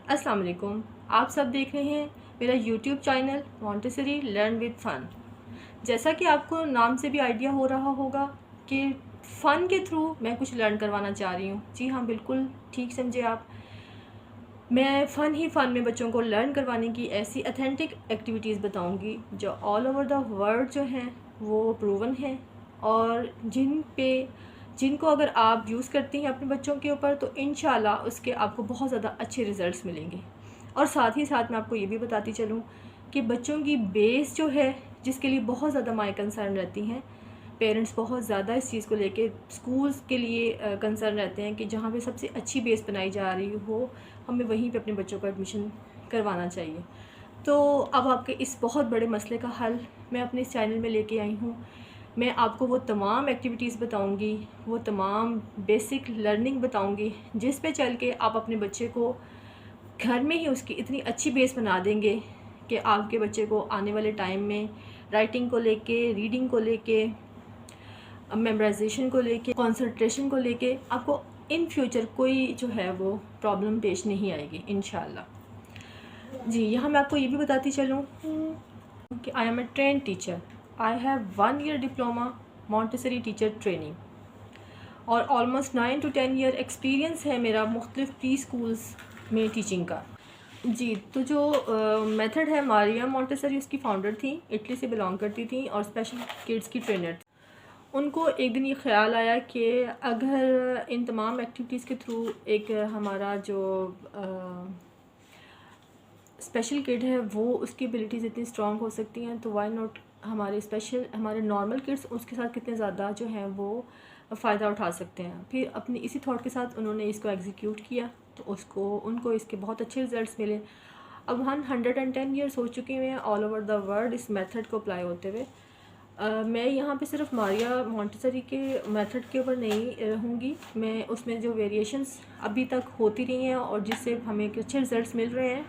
अस्सलाम वालेकुम। आप सब देख रहे हैं मेरा YouTube channel Montessori learn with fun. जैसा कि आपको नाम से भी आइडिया हो रहा होगा कि फ़न के थ्रू मैं कुछ लर्न करवाना चाह रही हूँ। जी हाँ, बिल्कुल ठीक समझे आप। मैं फ़न में बच्चों को लर्न करवाने की ऐसी अथेंटिक एक्टिविटीज़ बताऊँगी जो ऑल ओवर द वर्ल्ड जो हैं वो प्रूवन हैं, और जिनको अगर आप यूज़ करती हैं अपने बच्चों के ऊपर तो इंशाल्लाह उसके आपको बहुत ज़्यादा अच्छे रिज़ल्ट्स मिलेंगे। और साथ ही साथ मैं आपको ये भी बताती चलूँ कि बच्चों की बेस जो है, जिसके लिए बहुत ज़्यादा माएँ कंसर्न रहती हैं, पेरेंट्स बहुत ज़्यादा इस चीज़ को लेके स्कूल्स के लिए कंसर्न रहते हैं कि जहाँ पे सबसे अच्छी बेस बनाई जा रही हो, हमें वहीं पे अपने बच्चों का एडमिशन करवाना चाहिए। तो अब आपके इस बहुत बड़े मसले का हल मैं अपने इस चैनल में लेके आई हूँ। मैं आपको वो तमाम एक्टिविटीज़ बताऊँगी, वो तमाम बेसिक लर्निंग बताऊँगी, जिस पे चल के आप अपने बच्चे को घर में ही उसकी इतनी अच्छी बेस बना देंगे कि आपके बच्चे को आने वाले टाइम में राइटिंग को लेके, रीडिंग को लेके, मेमोराइजेशन को लेके, कंसंट्रेशन को लेके आपको इन फ्यूचर कोई जो है वो प्रॉब्लम पेश नहीं आएगी इंशाल्लाह। जी, यहाँ मैं आपको ये भी बताती चलूँ कि I am a train teacher. I have 1 year diploma Montessori teacher training, और ऑलमोस्ट 9 to 10 ईयर एक्सपीरियंस है मेरा मुख्तलिफ़ प्री स्कूल्स में टीचिंग का। जी, तो जो मेथड है मारिया मॉन्टेसरी, उसकी फ़ाउंडर थी, इटली से बिलोंग करती थी और स्पेशल किड्स की ट्रेनर थी। उनको एक दिन ये ख़्याल आया कि अगर इन तमाम एक्टिविटीज़ के थ्रू एक हमारा जो स्पेशल किड है वो उसकी एबिलिटीज़ इतनी स्ट्रॉन्ग हो सकती हैं, तो वाई नॉट हमारे नॉर्मल किड्स उसके साथ कितने ज़्यादा जो हैं वो फ़ायदा उठा सकते हैं। फिर अपनी इसी थॉट के साथ उन्होंने इसको एग्जीक्यूट किया, तो उनको इसके बहुत अच्छे रिज़ल्ट्स मिले। अब 110 ईयर्स हो चुके हैं ऑल ओवर द वर्ल्ड इस मेथड को अप्लाई होते हुए। मैं यहाँ पे सिर्फ मारिया मॉन्टेसरी के मेथड के ऊपर नहीं रहूँगी, मैं उसमें जो वेरिएशंस अभी तक होती रही हैं और जिससे हमें अच्छे रिज़ल्ट्स मिल रहे हैं,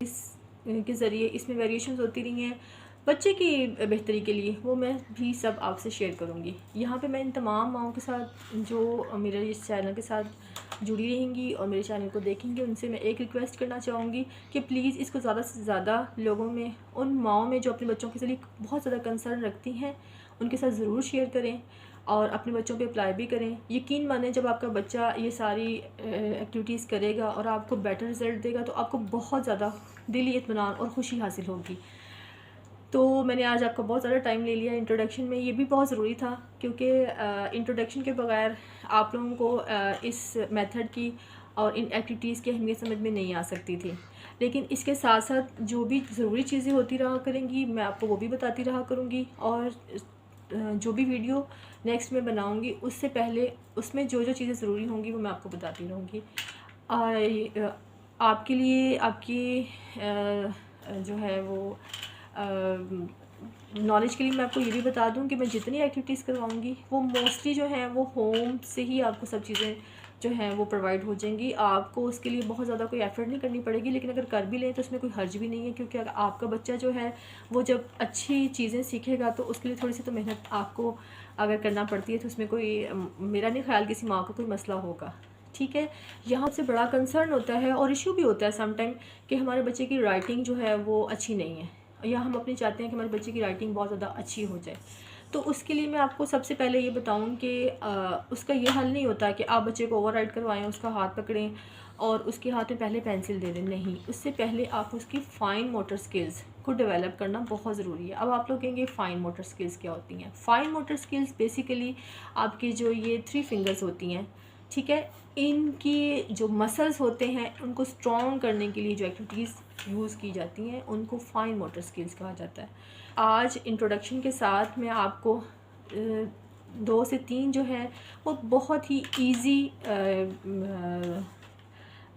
इस के ज़रिए इसमें वेरिएशंस होती रही हैं बच्चे की बेहतरी के लिए, वो मैं भी सब आपसे शेयर करूँगी। यहाँ पे मैं इन तमाम माँओं के साथ जो मेरे इस चैनल के साथ जुड़ी रहेंगी और मेरे चैनल को देखेंगे, उनसे मैं एक रिक्वेस्ट करना चाहूँगी कि प्लीज़ इसको ज़्यादा से ज़्यादा लोगों में, उन माँओं में जो अपने बच्चों के लिए बहुत ज़्यादा कंसर्न रखती हैं, उनके साथ ज़रूर शेयर करें और अपने बच्चों पे अप्लाई भी करें। यकीन मानें, जब आपका बच्चा ये सारी एक्टिविटीज़ करेगा और आपको बेटर रिज़ल्ट देगा तो आपको बहुत ज़्यादा दिली इत्मीनान और खुशी हासिल होगी। तो मैंने आज आपका बहुत ज़्यादा टाइम ले लिया इंट्रोडक्शन में, ये भी बहुत ज़रूरी था क्योंकि इंट्रोडक्शन के बगैर आप लोगों को इस मेथड की और इन एक्टिविटीज़ की अहमियत समझ में नहीं आ सकती थी। लेकिन इसके साथ साथ जो भी ज़रूरी चीज़ें होती रहा करेंगी, मैं आपको वो भी बताती रहा करूँगी, और जो भी वीडियो नेक्स्ट में बनाऊँगी उससे पहले उसमें जो जो चीज़ें ज़रूरी होंगी वो मैं आपको बताती रहूँगी। आपके लिए आपकी जो है वो नॉलेज के लिए मैं आपको ये भी बता दूं कि मैं जितनी एक्टिविटीज़ करवाऊंगी वो मोस्टली जो हैं वो होम से ही आपको सब चीज़ें जो हैं वो प्रोवाइड हो जाएंगी। आपको उसके लिए बहुत ज़्यादा कोई एफ़र्ट नहीं करनी पड़ेगी, लेकिन अगर कर भी लें तो उसमें कोई हर्ज भी नहीं है, क्योंकि अगर आपका बच्चा जो है वो जब अच्छी चीज़ें सीखेगा तो उसके लिए थोड़ी सी तो मेहनत आपको अगर करना पड़ती है, तो उसमें कोई मेरा नहीं ख्याल किसी माँ को कोई मसला होगा। ठीक है, यहाँ से बड़ा कंसर्न होता है और इशू भी होता है समटाइम कि हमारे बच्चे की राइटिंग जो है वो अच्छी नहीं है, या हम अपनी चाहते हैं कि हमारे बच्चे की राइटिंग बहुत ज़्यादा अच्छी हो जाए। तो उसके लिए मैं आपको सबसे पहले ये बताऊं कि उसका ये हल नहीं होता कि आप बच्चे को ओवर राइट करवाएं, उसका हाथ पकड़ें और उसके हाथ में पहले पेंसिल दे दें। नहीं, उससे पहले आप उसकी फ़ाइन मोटर स्किल्स को डेवलप करना बहुत ज़रूरी है। अब आप लोग कहेंगे फ़ाइन मोटर स्किल्स क्या होती हैं? फ़ाइन मोटर स्किल्स बेसिकली आपकी जो ये 3 फिंगर्स होती हैं, ठीक है, इनकी जो मसल्स होते हैं उनको स्ट्रॉन्ग करने के लिए जो एक्टिविटीज़ यूज़ की जाती हैं उनको फ़ाइन मोटर स्किल्स कहा जाता है। आज इंट्रोडक्शन के साथ मैं आपको 2 से 3 जो है वो बहुत ही ईज़ी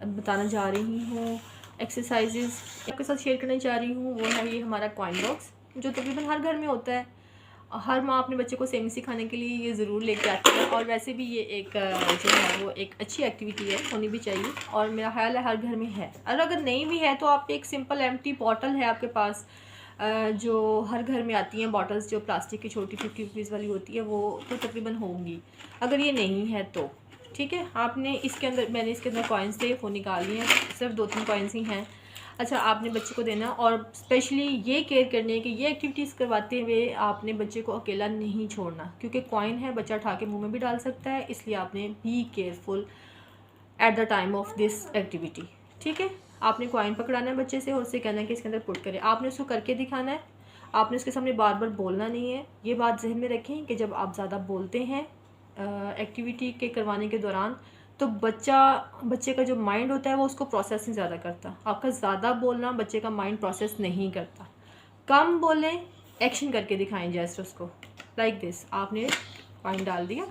बताना जा रही हूँ एक्सरसाइजेज़ आपके साथ शेयर करना चाह रही हूँ। वो है ये हमारा कॉइन बॉक्स, जो तकरीबन हर घर में होता है। हर माँ अपने बच्चे को सेविंग सिखाने के लिए ये ज़रूर लेके आती है, और वैसे भी ये एक जो है वो एक अच्छी एक्टिविटी है, होनी भी चाहिए, और मेरा ख्याल है हर घर में है। और अगर नहीं भी है तो आप एक सिंपल एम्प्टी बॉटल है आपके पास, जो हर घर में आती हैं बॉटल्स, जो प्लास्टिक की छोटी 50 रुपीज़ वाली होती है, वो तो तकरीबन होंगी। अगर ये नहीं है तो ठीक है। आपने इसके अंदर, मैंने इसके अंदर कॉइन्स थे वो निकाल लिए हैं, सिर्फ 2-3 कॉइन्स ही हैं। अच्छा, आपने बच्चे को देना और स्पेशली ये केयर करनी है कि ये एक्टिविटीज़ करवाते हुए आपने बच्चे को अकेला नहीं छोड़ना, क्योंकि कॉइन है, बच्चा उठा के मुँह में भी डाल सकता है, इसलिए आपने be careful at the time of this activity. ठीक है, आपने कॉइन पकड़ाना है बच्चे से और उससे कहना है कि इसके अंदर पुट करें। आपने उसको करके दिखाना है, आपने उसके सामने बार बार बोलना नहीं है। ये बात जहन में रखें कि जब आप ज़्यादा बोलते हैं एक्टिविटी के करवाने के दौरान, तो बच्चे का जो माइंड होता है वो उसको प्रोसेस नहीं ज़्यादा करता। आपका ज़्यादा बोलना बच्चे का माइंड प्रोसेस नहीं करता। कम बोलें, एक्शन करके दिखाएं जस्ट उसको, लाइक दिस। आपने कॉइन डाल दिया,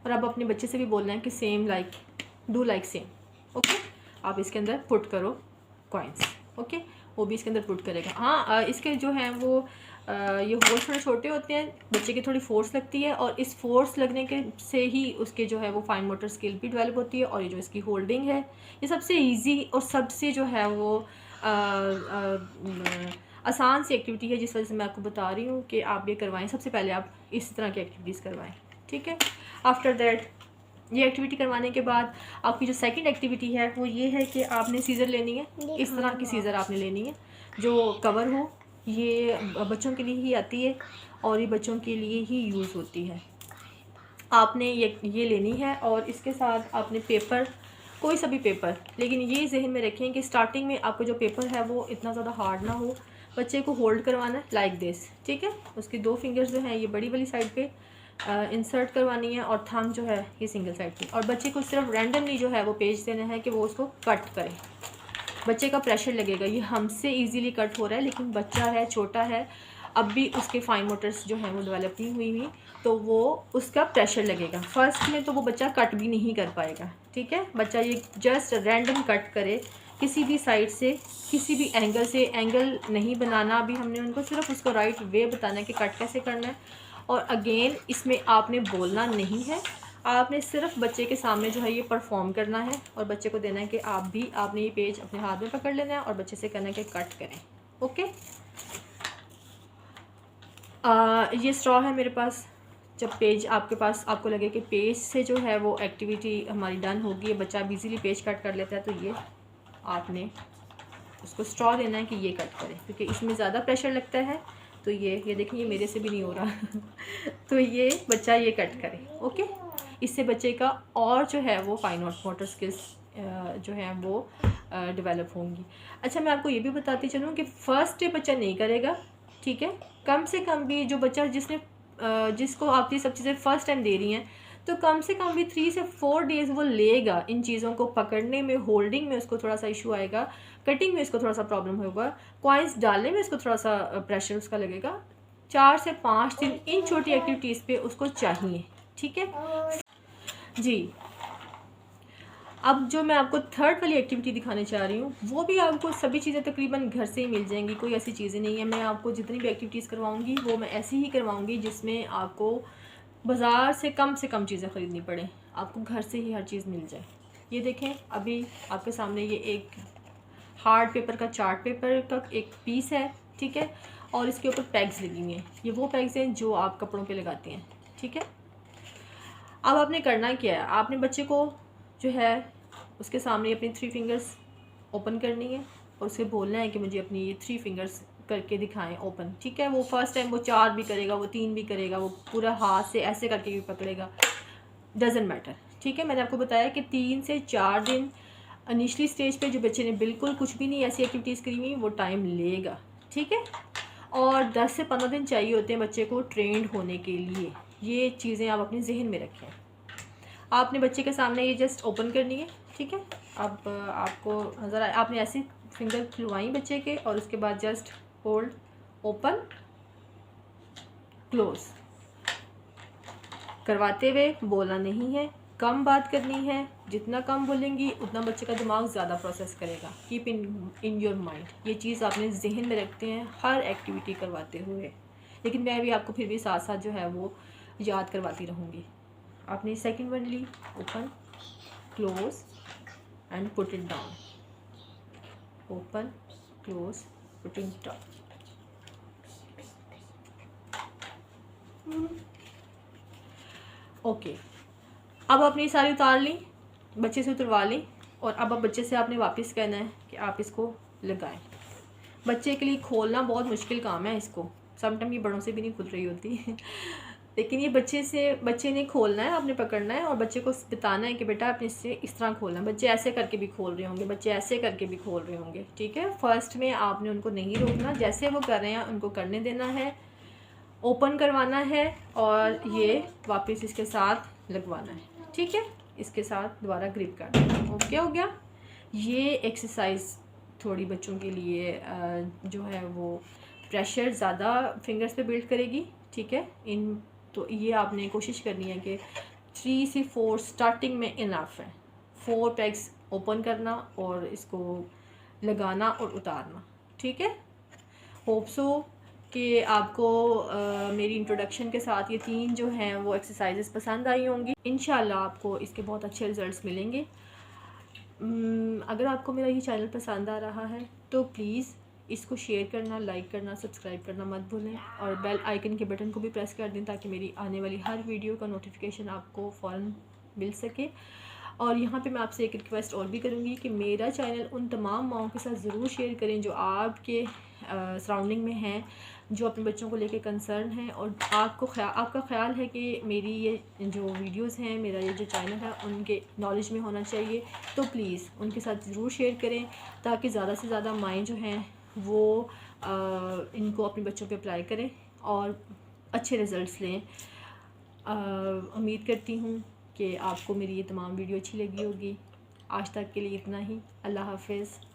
और अब अपने बच्चे से भी बोलना है कि same like, do like same. Okay, आप इसके अंदर पुट करो कॉइन्स। ओके, वो भी इसके अंदर पुट करेगा। हाँ, इसके जो हैं वो ये होल थोड़े छोटे होते हैं, बच्चे की थोड़ी फोर्स लगती है, और इस फोर्स लगने के से ही उसके जो है वो फाइन मोटर स्किल भी डेवलप होती है। और ये जो इसकी होल्डिंग है, ये सबसे इजी और सबसे जो है वो आसान सी एक्टिविटी है, जिस वजह से मैं आपको बता रही हूँ कि आप ये करवाएं। सबसे पहले आप इस तरह की एक्टिविटीज़ करवाएं। ठीक है, आफ्टर दैट ये एक्टिविटी करवाने के बाद आपकी जो सेकंड एक्टिविटी है वो ये है कि आपने सीज़र लेनी है। इस तरह की सीज़र आपने लेनी है जो कवर हो। ये बच्चों के लिए ही आती है और ये बच्चों के लिए ही यूज़ होती है। आपने ये लेनी है और इसके साथ आपने पेपर, कोई सा भी पेपर, लेकिन ये जहन में रखें कि स्टार्टिंग में आपको जो पेपर है वो इतना ज़्यादा हार्ड ना हो। बच्चे को होल्ड करवाना है लाइक दिस। ठीक है, उसकी 2 फिंगर्स जो हैं ये बड़ी वाली साइड पे इंसर्ट करवानी है और थंब जो है ये सिंगल साइड पे, और बच्चे को सिर्फ रैंडमली जो है वो पेज देना है कि वो उसको कट करे। बच्चे का प्रेशर लगेगा। ये हमसे इजीली कट हो रहा है, लेकिन बच्चा है, छोटा है, अब भी उसके फाइन मोटर्स जो हैं वो डेवलप नहीं हुई, तो वो उसका प्रेशर लगेगा। फर्स्ट में तो वो बच्चा कट भी नहीं कर पाएगा। ठीक है, बच्चा ये जस्ट रैंडम कट करे किसी भी साइड से, किसी भी एंगल से। एंगल नहीं बनाना अभी हमने उनको, सिर्फ उसको राइट वे बताना है कि कट कैसे करना है। और अगेन इसमें आपने बोलना नहीं है, आपने सिर्फ बच्चे के सामने जो है ये परफॉर्म करना है और बच्चे को देना है कि आपने ये पेज अपने हाथ में पकड़ लेना है और बच्चे से कहना है कि कट करें। ओके, ये स्ट्रॉ है मेरे पास। जब पेज आपके पास, आपको लगे कि पेज से जो है वो एक्टिविटी हमारी डन होगी, बच्चा इजीली पेज कट कर लेता है, तो ये आपने उसको स्ट्रॉ देना है कि ये कट करें, क्योंकि इसमें ज़्यादा प्रेशर लगता है। तो ये देखिए, ये मेरे से भी नहीं हो रहा तो ये बच्चा ये कट करे। ओके, इससे बच्चे का और जो है वो फाइन मोटर स्किल्स जो हैं वो डेवलप होंगी। अच्छा, मैं आपको ये भी बताती चलूँ कि फ़र्स्ट डे बच्चा नहीं करेगा। ठीक है, कम से कम भी जो बच्चा जिसको आप ये सब चीज़ें फ़र्स्ट टाइम दे रही हैं, तो कम से कम भी 3 से 4 डेज़ वो लेगा इन चीज़ों को पकड़ने में। होल्डिंग में उसको थोड़ा सा इशू आएगा, कटिंग में उसको थोड़ा सा प्रॉब्लम होगा, कॉइन्स डालने में उसको थोड़ा सा प्रेशर उसका लगेगा। 4 से 5 दिन इन छोटी एक्टिविटीज़ पे उसको चाहिए। ठीक है जी। अब जो मैं आपको थर्ड वाली एक्टिविटी दिखाने चाह रही हूँ, वो भी आपको सभी चीज़ें तकरीबन घर से ही मिल जाएंगी, कोई ऐसी चीज़ें नहीं है। मैं आपको जितनी भी एक्टिविटीज़ करवाऊँगी वो मैं ऐसी ही करवाऊँगी जिसमें आपको बाज़ार से कम चीज़ें ख़रीदनी पड़े, आपको घर से ही हर चीज़ मिल जाए। ये देखें, अभी आपके सामने ये एक हार्ड पेपर का, चार्ट पेपर का एक पीस है। ठीक है, और इसके ऊपर पैग्स लगी हुई हैं। ये वो पैग्स हैं जो आप कपड़ों पे लगाते हैं। ठीक है, अब आपने करना क्या है, आपने बच्चे को जो है उसके सामने अपनी 3 फिंगर्स ओपन करनी है और उसे बोलना है कि मुझे अपनी ये 3 फिंगर्स करके दिखाएं ओपन। ठीक है, वो फर्स्ट टाइम वो 4 भी करेगा, वो 3 भी करेगा, वो पूरा हाथ से ऐसे करके भी पकड़ेगा, डजेंट मैटर। ठीक है, मैंने आपको बताया कि 3 से 4 दिन इनिशली स्टेज पे जो बच्चे ने बिल्कुल कुछ भी नहीं ऐसी एक्टिविटीज़ करी हुई, वो टाइम लेगा। ठीक है, और 10 से 15 दिन चाहिए होते हैं बच्चे को ट्रेंड होने के लिए। ये चीज़ें आप अपने जहन में रखें। आपने बच्चे के सामने ये जस्ट ओपन करनी है। ठीक है, अब आपको नज़र आए, आपने ऐसी फिंगर खुलवाई बच्चे के और उसके बाद जस्ट होल्ड, ओपन, क्लोज करवाते हुए बोलना नहीं है, कम बात करनी है। जितना कम बोलेंगी उतना बच्चे का दिमाग ज़्यादा प्रोसेस करेगा। कीप इन योर माइंड, ये चीज़ आपने जहन में रखते हैं हर एक्टिविटी करवाते हुए। लेकिन मैं भी आपको फिर भी साथ साथ जो है वो याद करवाती रहूँगी। आपने सेकंड वन ली, open, close and put it down, open, close, put it down. Okay, अब आपने सारी उतार ली, बच्चे से उतरवा ली, और अब बच्चे से आपने वापस कहना है कि आप इसको लगाएं। बच्चे के लिए खोलना बहुत मुश्किल काम है इसको, समटाइम ये बड़ों से भी नहीं खुल रही होती लेकिन ये बच्चे ने खोलना है, आपने पकड़ना है और बच्चे को बताना है कि बेटा आपने इससे इस तरह खोलना है। बच्चे ऐसे करके भी खोल रहे होंगे, बच्चे ऐसे करके भी खोल रहे होंगे, ठीक है। फर्स्ट में आपने उनको नहीं रोकना, जैसे वो कर रहे हैं उनको करने देना है, ओपन करवाना है और ये वापस इसके साथ लगवाना है, ठीक है। इसके साथ दोबारा ग्रिप कर देना। ओके हो गया। ये एक्सरसाइज थोड़ी बच्चों के लिए जो है वो प्रेशर ज़्यादा फिंगर्स पे बिल्ड करेगी, ठीक है। तो ये आपने कोशिश करनी है कि 3 से 4 स्टार्टिंग में इनफ है। 4 पैक्स ओपन करना और इसको लगाना और उतारना, ठीक है। होप सो कि आपको मेरी इंट्रोडक्शन के साथ ये 3 जो हैं वो एक्सरसाइजेस पसंद आई होंगी। इंशाल्लाह आपको इसके बहुत अच्छे रिज़ल्ट्स मिलेंगे। अगर आपको मेरा ये चैनल पसंद आ रहा है तो प्लीज़ इसको शेयर करना, लाइक करना, सब्सक्राइब करना मत भूलें और बेल आइकन के बटन को भी प्रेस कर दें ताकि मेरी आने वाली हर वीडियो का नोटिफिकेशन आपको फ़ौरन मिल सके। और यहाँ पे मैं आपसे एक रिक्वेस्ट और भी करूँगी कि मेरा चैनल उन तमाम माओं के साथ ज़रूर शेयर करें जो आपके सराउंडिंग में हैं, जो अपने बच्चों को लेके कंसर्न हैं और आपका ख्याल है कि मेरी ये जो वीडियोस हैं, मेरा ये जो चैनल है उनके नॉलेज में होना चाहिए, तो प्लीज़ उनके साथ ज़रूर शेयर करें ताकि ज़्यादा से ज़्यादा माएँ जो हैं वो इनको अपने बच्चों पे अप्लाई करें और अच्छे रिज़ल्ट्स लें। उम्मीद करती हूँ कि आपको मेरी ये तमाम वीडियो अच्छी लगी होगी। आज तक के लिए इतना ही। अल्लाह हाफ़िज़।